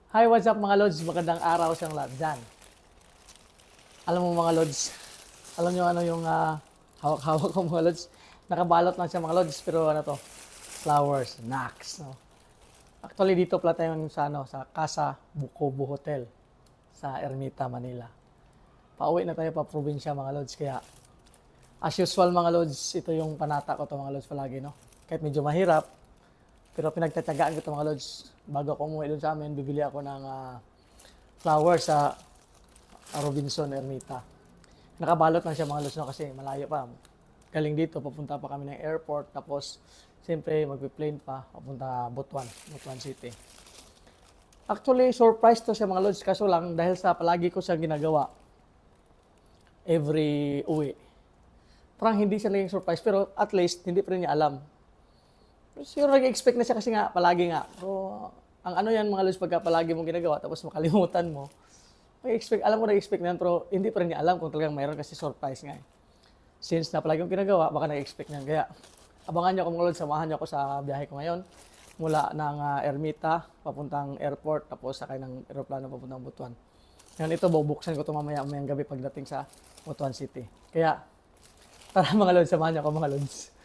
Hi, what's up mga Lods? Magandang araw sa lahat dyan. Alam mo mga Lods, alam nyo ano yung hawak-hawak ko mga Lods? Nakabalot lang siya mga Lods, pero ano to? Flowers, knocks. No? Actually, dito pala tayo sa Casa Bukobu Hotel sa Ermita, Manila. Pauwi na tayo pa probinsya mga Lods, kaya as usual mga Lods, ito yung panata ko to mga Lods palagi, no? Kahit medyo mahirap, pero pinagtatagaan ko ito mga Lods. Bago ako umuwi doon sa amin, bibili ako ng flowers sa Robinson, Ermita. Nakabalot lang siya mga Lods, no? Kasi malayo pa. Galing dito, papunta pa kami ng airport. Tapos, siyempre, magpi-plane pa, papunta Butuan City. Actually, surprise to siya mga Lods. Kaso lang, dahil sa palagi ko siyang ginagawa, every uwi. Parang hindi siya naging surprise, pero at least, hindi pa rin niya alam. Siguro nag-expect na siya kasi nga, palagi nga. So, ang ano yan mga Lods, pagka palagi mong ginagawa, tapos makalimutan mo, may-expect, alam mo na-expect na yan, pero hindi pa rin niya alam kung talagang mayroon kasi surprise nga eh. Since na palagi mong ginagawa, baka na-expect niyan. Kaya, abangan niyo ako mga Lods, samahan niyo ako sa biyahe ko ngayon. Mula ng Ermita, papuntang airport, tapos sakay ng aeroplano papuntang Butuan. Ngayon ito, bubuksan ko ito mamayang gabi pagdating sa Butuan City. Kaya, tara mga Lods, samahan niyo ako mga Lods.